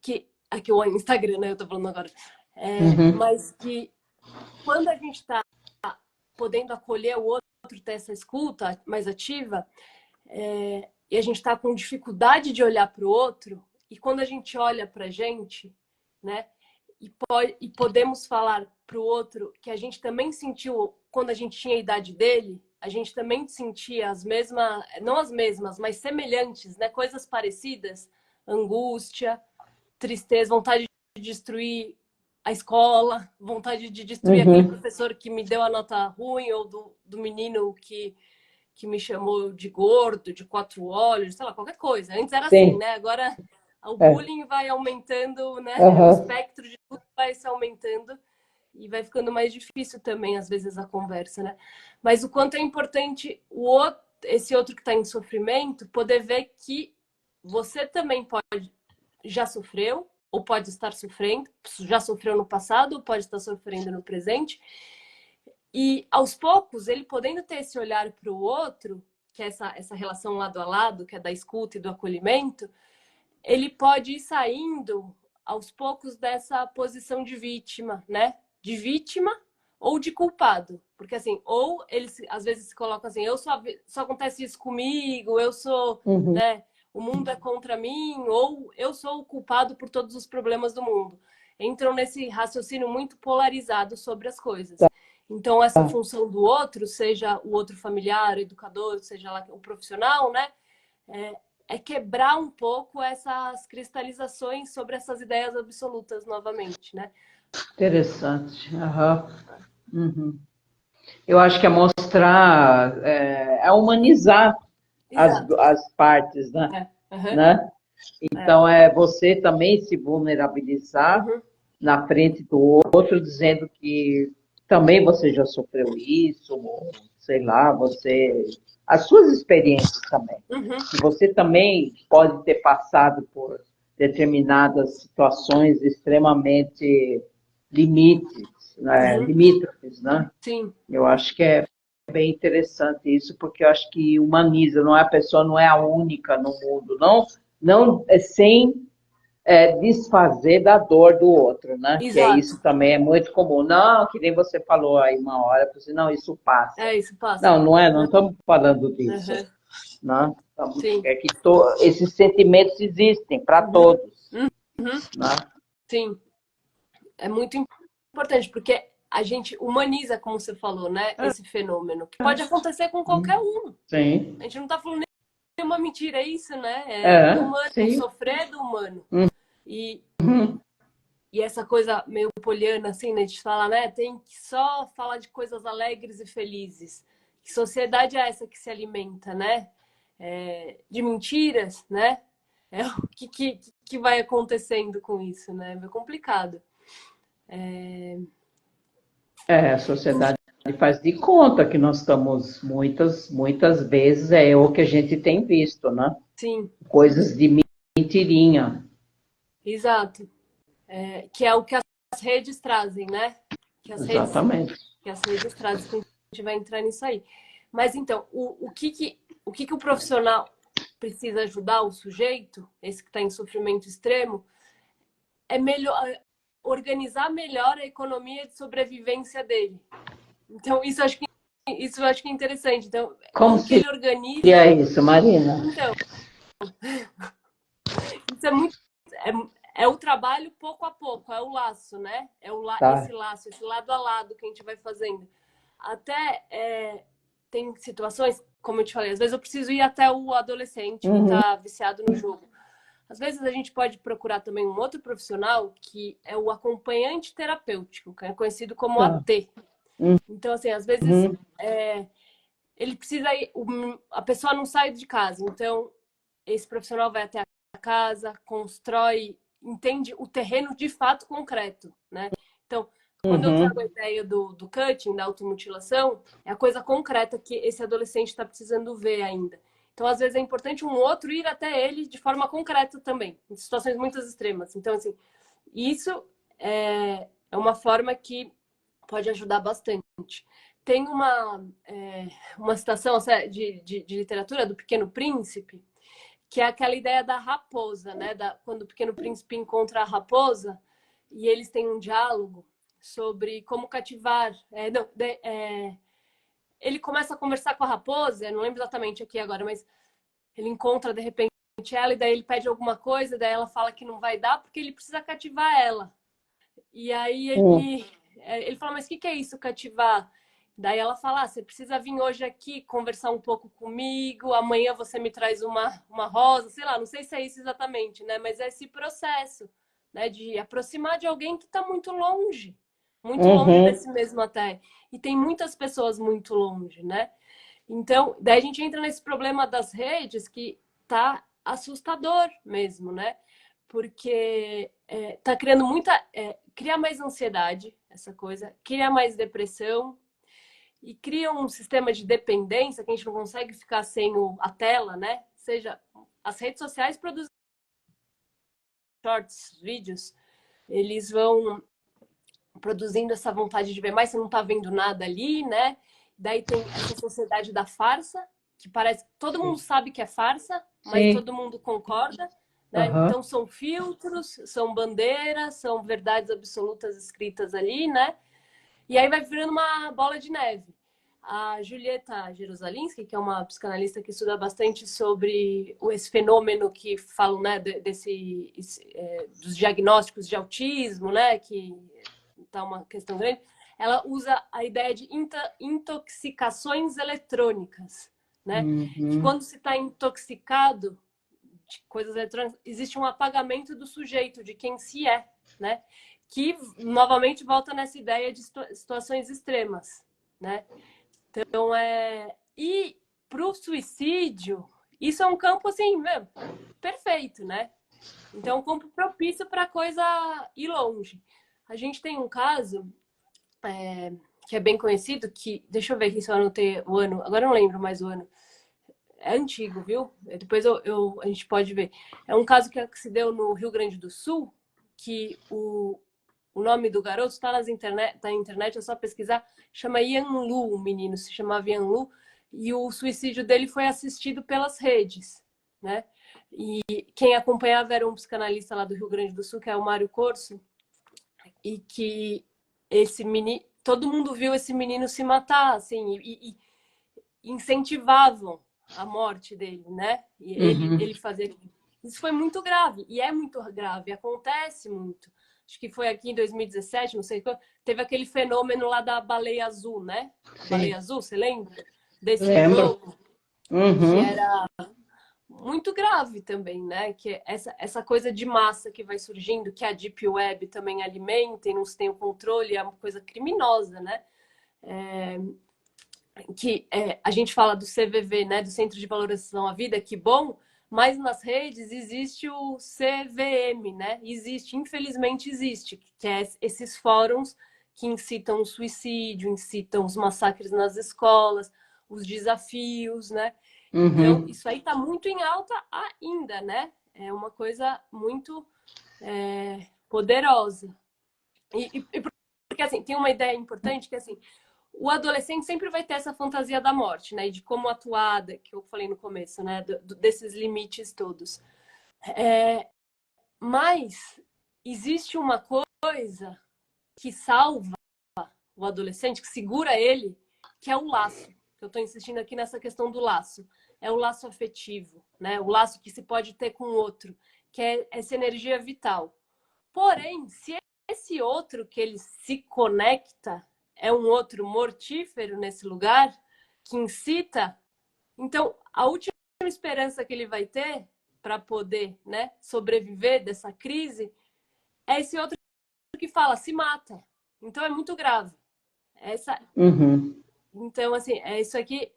que... Aqui o Instagram, né? Eu tô falando agora. Mas que quando a gente está podendo acolher o outro, ter essa escuta mais ativa, e a gente está com dificuldade de olhar para o outro, e quando a gente olha para a gente, né, e podemos falar para o outro que a gente também sentiu quando a gente tinha a idade dele, a gente também sentia as mesmas, não as mesmas, mas semelhantes, né, coisas parecidas, angústia, tristeza, vontade de destruir a escola, vontade de destruir aquele professor que me deu a nota ruim, ou do menino que me chamou de gordo, de 4 olhos, sei lá, qualquer coisa. Antes era
Sim.
assim, né? Agora o bullying vai aumentando, né? O espectro de tudo vai se aumentando e vai ficando mais difícil também, às vezes, a conversa, né? Mas o quanto é importante esse outro que está em sofrimento poder ver que você também já sofreu, ou pode estar sofrendo, já sofreu no passado, ou pode estar sofrendo no presente. E, aos poucos, ele podendo ter esse olhar para o outro, que é essa relação lado a lado, que é da escuta e do acolhimento, ele pode ir saindo, aos poucos, dessa posição de vítima, né? De vítima ou de culpado. Porque, assim, ou ele às vezes se coloca assim, só acontece isso comigo, eu sou, né? O mundo é contra mim, ou eu sou o culpado por todos os problemas do mundo. Entram nesse raciocínio muito polarizado sobre as coisas. Então, essa função do outro, seja o outro familiar, o educador, seja lá o profissional, né? É quebrar um pouco essas cristalizações sobre essas ideias absolutas novamente, né?
Interessante. Eu acho que é mostrar, é humanizar as partes, né? Né? Então, é você também se vulnerabilizar na frente do outro, dizendo que também você já sofreu isso, ou, sei lá, as suas experiências também. Que você também pode ter passado por determinadas situações extremamente limítrofes, né?
Sim.
Eu acho que é bem interessante isso, porque eu acho que humaniza, a pessoa não é a única no mundo, não sem desfazer da dor do outro, né?
Exato.
Que é isso também é muito comum. Não, que nem você falou aí uma hora, você, não, isso passa.
Isso passa.
Não estamos falando disso. Né? É que esses sentimentos existem para todos. Né?
Sim. É muito importante, porque a gente humaniza, como você falou, né? Esse fenômeno, que pode acontecer com qualquer um.
Sim.
A gente não está falando nenhuma mentira, é isso, né? É humano, sim. Sofrer do humano. E essa coisa meio poliana, assim, né? De falar, né? Tem que só falar de coisas alegres e felizes. Que sociedade é essa que se alimenta, né? De mentiras, né? O que vai acontecendo com isso, né? É complicado.
A sociedade faz de conta que nós estamos muitas vezes, é o que a gente tem visto, né?
Sim.
Coisas de mentirinha.
Exato. Que é o que as redes trazem, né?
Exatamente.
Que as redes trazem, que a gente vai entrar nisso aí. Mas então, o que o profissional precisa ajudar o sujeito, esse que está em sofrimento extremo, é organizar melhor a economia de sobrevivência dele. Então, isso eu acho que é interessante. Então, como que ele organiza...
E é isso, Marina?
Então, isso é muito... É o trabalho pouco a pouco, é o laço, né? Esse laço, esse lado a lado que a gente vai fazendo. Até tem situações, como eu te falei, às vezes eu preciso ir até o adolescente que está viciado no jogo. Às vezes a gente pode procurar também um outro profissional que é o acompanhante terapêutico, que é conhecido como AT. Então, assim, às vezes ele precisa ir, a pessoa não sai de casa, então esse profissional vai até a casa, constrói, entende o terreno de fato concreto, né? Então, quando eu trago a ideia do cutting, da automutilação, é a coisa concreta que esse adolescente está precisando ver ainda. Então, às vezes, é importante um outro ir até ele de forma concreta também, em situações muito extremas. Então, assim, isso é uma forma que pode ajudar bastante. Tem uma citação de literatura do Pequeno Príncipe, que é aquela ideia da raposa, né? Quando o Pequeno Príncipe encontra a raposa e eles têm um diálogo, sobre como cativar. Ele começa a conversar com a raposa, não lembro exatamente aqui agora, mas ele encontra de repente ela e daí ele pede alguma coisa, daí ela fala que não vai dar porque ele precisa cativar ela. E aí ele fala, mas o que é isso, cativar? Daí ela fala, você precisa vir hoje aqui conversar um pouco comigo, amanhã você me traz uma rosa, sei lá, não sei se é isso exatamente, né? Mas é esse processo, né, de aproximar de alguém que está muito longe desse mesmo até. E tem muitas pessoas muito longe, né? Então, daí a gente entra nesse problema das redes que tá assustador mesmo, né? Porque tá criando cria mais ansiedade, essa coisa, cria mais depressão e cria um sistema de dependência que a gente não consegue ficar sem a tela, né? Seja, as redes sociais produzem shorts, vídeos, eles vão produzindo essa vontade de ver mais, você não tá vendo nada ali, né? Daí tem essa sociedade da farsa, que parece que todo mundo sabe que é farsa, mas todo mundo concorda, né? Então são filtros, são bandeiras, são verdades absolutas escritas ali, né? E aí vai virando uma bola de neve. A Julieta Jerusalinski, que é uma psicanalista que estuda bastante sobre esse fenômeno que falam, né, dos diagnósticos de autismo, né, que tá uma questão grande, ela usa a ideia de intoxicações eletrônicas, né? Que quando se está intoxicado de coisas eletrônicas, existe um apagamento do sujeito, de quem se é, né? Que novamente volta nessa ideia de situações extremas, né? Então e para o suicídio, isso é um campo assim, perfeito, né? Então é um campo propício para a coisa ir longe. A gente tem um caso que é bem conhecido, que deixa eu ver aqui se eu anotei o ano, agora eu não lembro mais o ano. É antigo, viu? Depois a gente pode ver. É um caso que se deu no Rio Grande do Sul, que o nome do garoto está na internet, é só pesquisar, chama Ian Lu, o menino se chamava Ian Lu, e o suicídio dele foi assistido pelas redes, né? E quem acompanhava era um psicanalista lá do Rio Grande do Sul, que é o Mário Corso, e que esse menino, todo mundo viu esse menino se matar, assim, e incentivavam a morte dele, né? E ele fazia. Isso foi muito grave, e é muito grave, acontece muito. Acho que foi aqui em 2017, não sei quando, teve aquele fenômeno lá da baleia azul, né? A baleia azul, você lembra? Desse jogo, que era muito grave também, né? Que essa coisa de massa que vai surgindo, que a Deep Web também alimenta e não se tem o controle, é uma coisa criminosa, né? A gente fala do CVV, né? Do Centro de Valorização à Vida, que bom, mas nas redes existe o CVM, né? Existe, infelizmente existe, que é esses fóruns que incitam o suicídio, incitam os massacres nas escolas, os desafios, né? Então, isso aí está muito em alta ainda, né? É uma coisa muito poderosa. Porque, assim, tem uma ideia importante que, assim, o adolescente sempre vai ter essa fantasia da morte, né? E de como atuar, que eu falei no começo, né? Desses limites todos. Mas existe uma coisa que salva o adolescente, que segura ele, que é o laço. Eu estou insistindo aqui nessa questão do laço. É o laço afetivo, né? O laço que se pode ter com o outro, que é essa energia vital. Porém, se esse outro que ele se conecta é um outro mortífero nesse lugar, que incita, então a última esperança que ele vai ter para poder, né, sobreviver dessa crise é esse outro que fala, se mata. Então é muito grave. Então, assim, isso aqui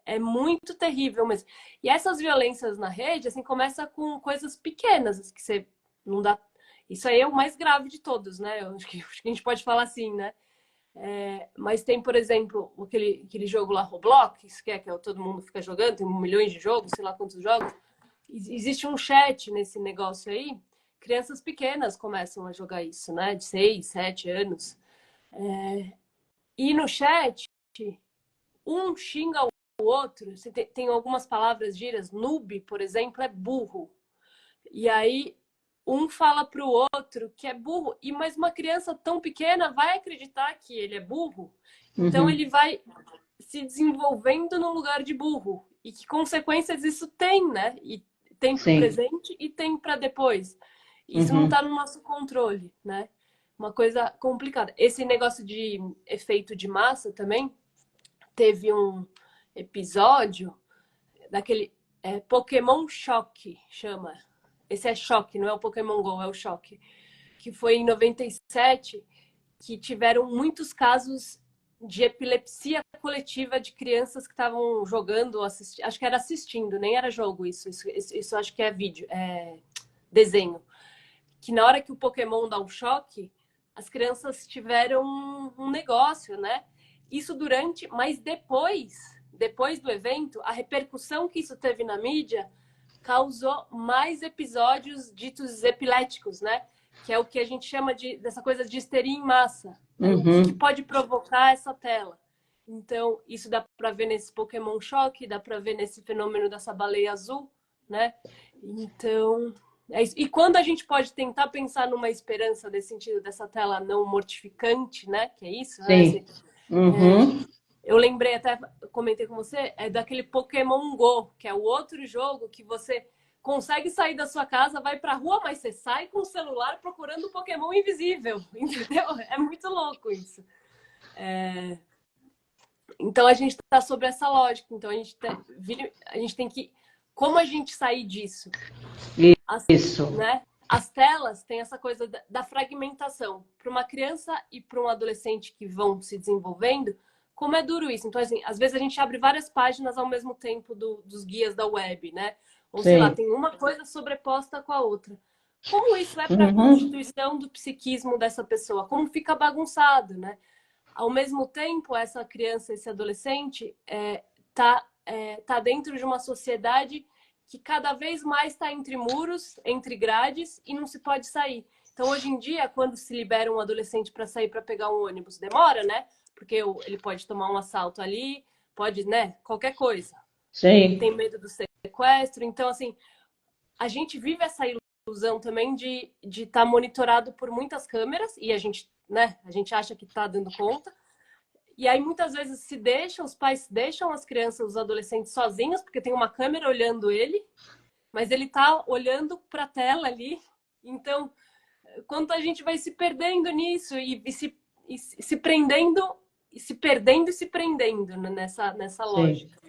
é muito terrível mesmo. E essas violências na rede, assim, começa com coisas pequenas, que você não dá. Isso aí é o mais grave de todos, né? Eu acho que a gente pode falar assim, né? Mas tem, por exemplo, aquele jogo lá, Roblox, que todo mundo fica jogando, tem milhões de jogos, sei lá quantos jogos. Existe um chat nesse negócio aí. Crianças pequenas começam a jogar isso, né? De 6, 7 anos. E no chat, um xinga o outro. Você tem algumas palavras gírias. Noob, por exemplo, é burro. E aí, um fala para o outro que é burro, mas uma criança tão pequena vai acreditar que ele é burro, então ele vai se desenvolvendo no lugar de burro. E que consequências isso tem, né? E tem para o presente e tem para depois. Isso não está no nosso controle, né? Uma coisa complicada. Esse negócio de efeito de massa também, teve um episódio daquele Pokémon Choque, chama. Esse é Choque, não é o Pokémon GO, é o Choque. Que foi em 97, que tiveram muitos casos de epilepsia coletiva de crianças que estavam jogando, acho que era assistindo, nem era jogo isso acho que é vídeo, é desenho. Que na hora que o Pokémon dá um choque, as crianças tiveram um negócio, né? Isso durante, mas depois do evento, a repercussão que isso teve na mídia causou mais episódios ditos epiléticos, né? Que é o que a gente chama dessa coisa de histeria em massa. Né? O que pode provocar essa tela? Então, isso dá para ver nesse Pokémon Choque, dá para ver nesse fenômeno dessa baleia azul, né? Então, é isso. E quando a gente pode tentar pensar numa esperança desse sentido, dessa tela não mortificante, né? Que é isso,
Sim.
né? Eu lembrei, até comentei com você, daquele Pokémon Go, que é o outro jogo que você consegue sair da sua casa, vai pra rua, mas você sai com o celular procurando o Pokémon invisível, entendeu? É muito louco isso. Então a gente está sobre essa lógica. Então a gente tem que... Como a gente sair disso?
Isso.
Né? As telas têm essa coisa da fragmentação. Para uma criança e para um adolescente que vão se desenvolvendo, como é duro isso. Então, assim, às vezes a gente abre várias páginas ao mesmo tempo dos guias da web, né? Ou, sei lá, tem uma coisa sobreposta com a outra. Como isso é para a constituição do psiquismo dessa pessoa? Como fica bagunçado, né? Ao mesmo tempo, essa criança, esse adolescente, tá dentro de uma sociedade que cada vez mais está entre muros, entre grades, e não se pode sair. Então, hoje em dia, quando se libera um adolescente para sair para pegar um ônibus, demora, né? Porque ele pode tomar um assalto ali, pode, né? Qualquer coisa.
Sim.
Tem medo do sequestro. Então, assim, a gente vive essa ilusão também de estar monitorado por muitas câmeras, e a gente, né? A gente acha que está dando conta. E aí, muitas vezes, os pais deixam as crianças, os adolescentes sozinhos, porque tem uma câmera olhando ele, mas ele está olhando para a tela ali. Então, quanto a gente vai se perdendo nisso e se prendendo, e se perdendo e se prendendo, né, nessa lógica.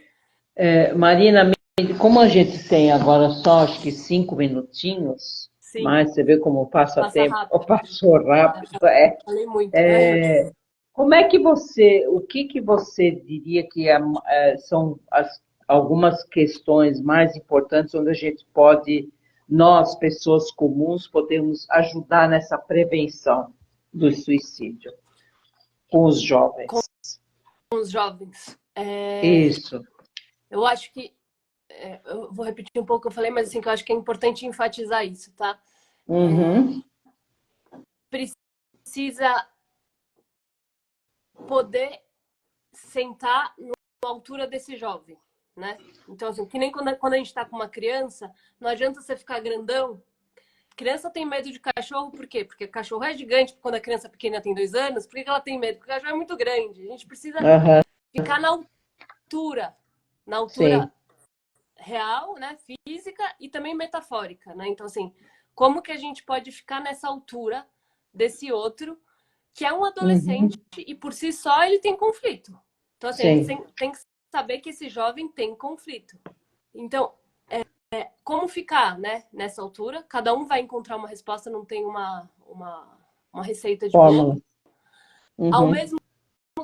Marina, como a gente tem agora só, acho que 5 minutinhos,
Sim.
mas você vê como passa tempo,
rápido.
passou rápido.
Falei muito.
Como é que o que você diria que são algumas questões mais importantes onde a gente pode, nós, pessoas comuns, podemos ajudar nessa prevenção do suicídio com os jovens?
Com os jovens.
Isso.
Eu acho que eu vou repetir um pouco o que eu falei, mas assim, que eu acho que é importante enfatizar isso, tá? Precisa poder sentar na altura desse jovem, né? Então, assim, que nem quando a gente tá com uma criança, não adianta você ficar grandão. Criança tem medo de cachorro, por quê? Porque cachorro é gigante, quando a criança pequena tem 2 anos, por que ela tem medo? Porque o cachorro é muito grande. A gente precisa ficar na altura
Sim.
real, né, física e também metafórica, né? Então, assim, como que a gente pode ficar nessa altura desse outro que é um adolescente e por si só ele tem conflito. Então, assim, a gente tem que saber que esse jovem tem conflito. Então, como ficar, né, nessa altura? Cada um vai encontrar uma resposta, não tem uma receita de bolo. Ao mesmo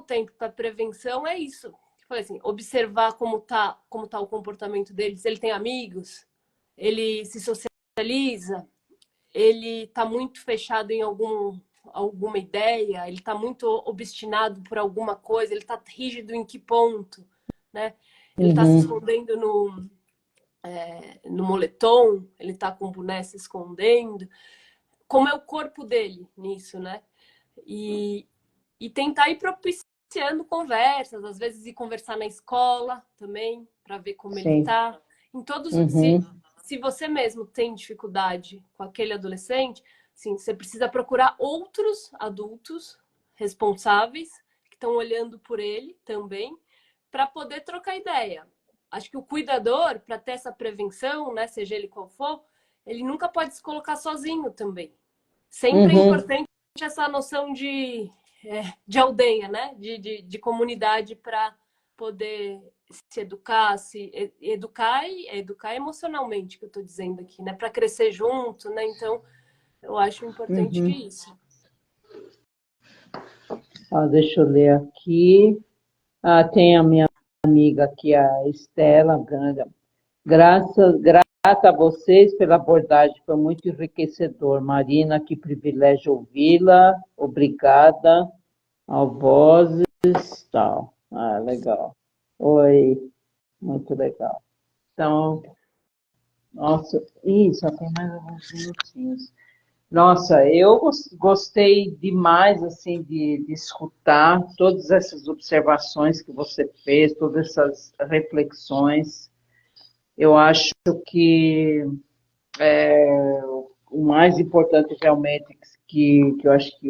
tempo, para prevenção é isso. Assim, observar como tá o comportamento dele, se ele tem amigos, ele se socializa, ele está muito fechado em alguma ideia, ele está muito obstinado por alguma coisa, ele está rígido em que ponto, né? Ele está se escondendo no moletom, ele está com o boné se escondendo. Como é o corpo dele nisso, né? E tentar ir propiciando conversas, às vezes ir conversar na escola também, para ver como ele está. Em todos, se você mesmo tem dificuldade com aquele adolescente, assim, você precisa procurar outros adultos responsáveis que estão olhando por ele também, para poder trocar ideia. Acho que o cuidador, para ter essa prevenção, né, seja ele qual for, ele nunca pode se colocar sozinho também. Sempre é importante essa noção de aldeia, né? De comunidade para poder se educar, se educar e educar emocionalmente, que eu estou dizendo aqui, né? Para crescer junto, né? Então, eu acho importante que isso.
Deixa eu ler aqui. Tem a minha amiga aqui, a Estela. Grata a vocês pela abordagem, foi muito enriquecedor. Marina, que privilégio ouvi-la. Obrigada. Alvozes, tal. Legal. Oi, muito legal. Então, nossa, só tem mais alguns minutinhos. Nossa, eu gostei demais assim de escutar todas essas observações que você fez, todas essas reflexões. Eu acho que o mais importante realmente que eu acho que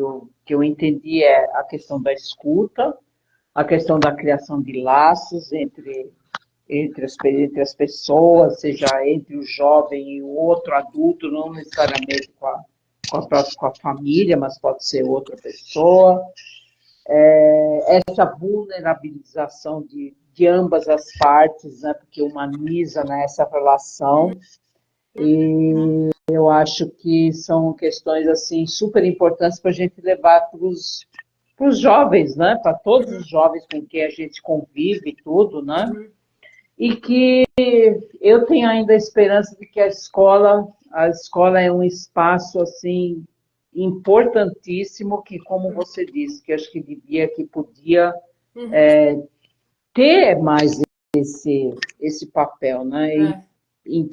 eu entendi é a questão da escuta, a questão da criação de laços entre as pessoas, seja entre o jovem e o outro adulto, não necessariamente com a família, mas pode ser outra pessoa. Essa vulnerabilização de ambas as partes, né, porque humaniza, né, essa relação. E eu acho que são questões assim super importantes para a gente levar para os jovens, né, para todos os jovens com quem a gente convive e tudo, né? E que eu tenho ainda a esperança de que a escola é um espaço assim importantíssimo que, como você disse, que acho que podia ter mais esse papel, né? E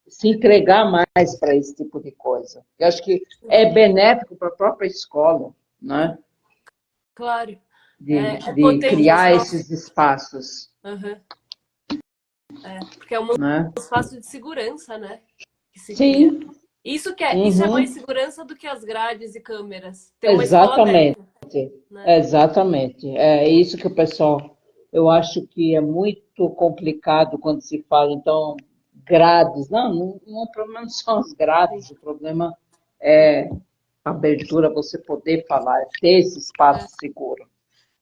se entregar mais para esse tipo de coisa. Eu acho que é benéfico para a própria escola, né?
Claro.
De criar esses espaços.
Porque é um espaço de segurança, né? Que se
Sim.
cria. Isso é mais segurança do que as grades e câmeras. Ter uma
Exatamente.
escola aberta, né?
Exatamente. É isso que o pessoal... Eu acho que é muito complicado quando se fala, então, grades. Não, o problema não são as grades, o problema é a abertura, você poder falar, ter esse espaço seguro.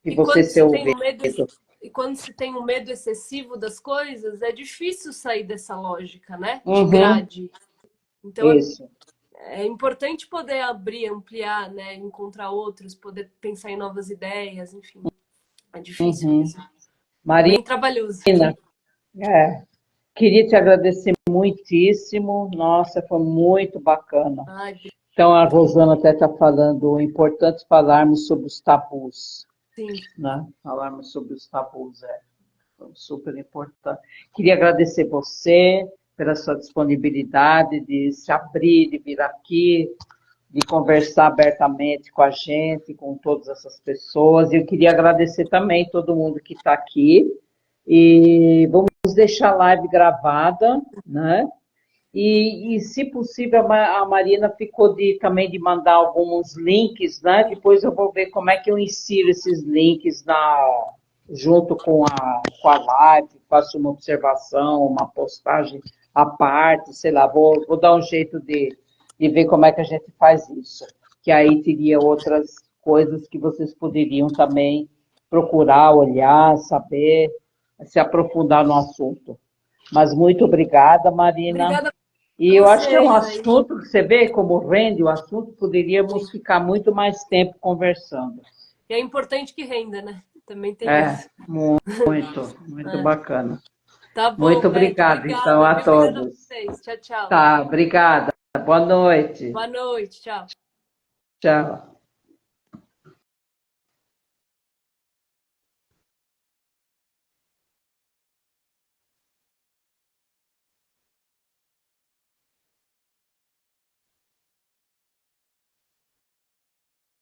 E você ser ouvido.
E quando se tem um medo excessivo das coisas, é difícil sair dessa lógica, né? De grade. Então, é importante poder abrir, ampliar, né? Encontrar outros, poder pensar em novas ideias, enfim. É difícil mesmo.
Marina,
bem trabalhoso.
Queria te agradecer muitíssimo. Nossa, foi muito bacana. Então, a Rosana até está falando, é importante falarmos sobre os tabus.
Sim.
Né? Falarmos sobre os tabus, super importante. Queria agradecer você pela sua disponibilidade de se abrir, de vir aqui, de conversar abertamente com a gente, com todas essas pessoas. E eu queria agradecer também todo mundo que está aqui. E vamos deixar a live gravada, né? E se possível, a Marina ficou também de mandar alguns links, né? Depois eu vou ver como é que eu insiro esses links junto com a live, faço uma observação, uma postagem à parte, sei lá, vou dar um jeito de ver como é que a gente faz isso. Que aí teria outras coisas que vocês poderiam também procurar, olhar, saber, se aprofundar no assunto. Mas muito obrigada, Marina.
Obrigada.
E eu acho que é um assunto que você vê como rende o assunto, poderíamos ficar muito mais tempo conversando.
E é importante que renda, né? Também tem isso.
Muito bacana.
Tá bom,
muito obrigada, então, a todos.
Obrigada a vocês. Tchau, tchau.
Tá, obrigada. Boa noite.
Boa noite, tchau.
Tchau.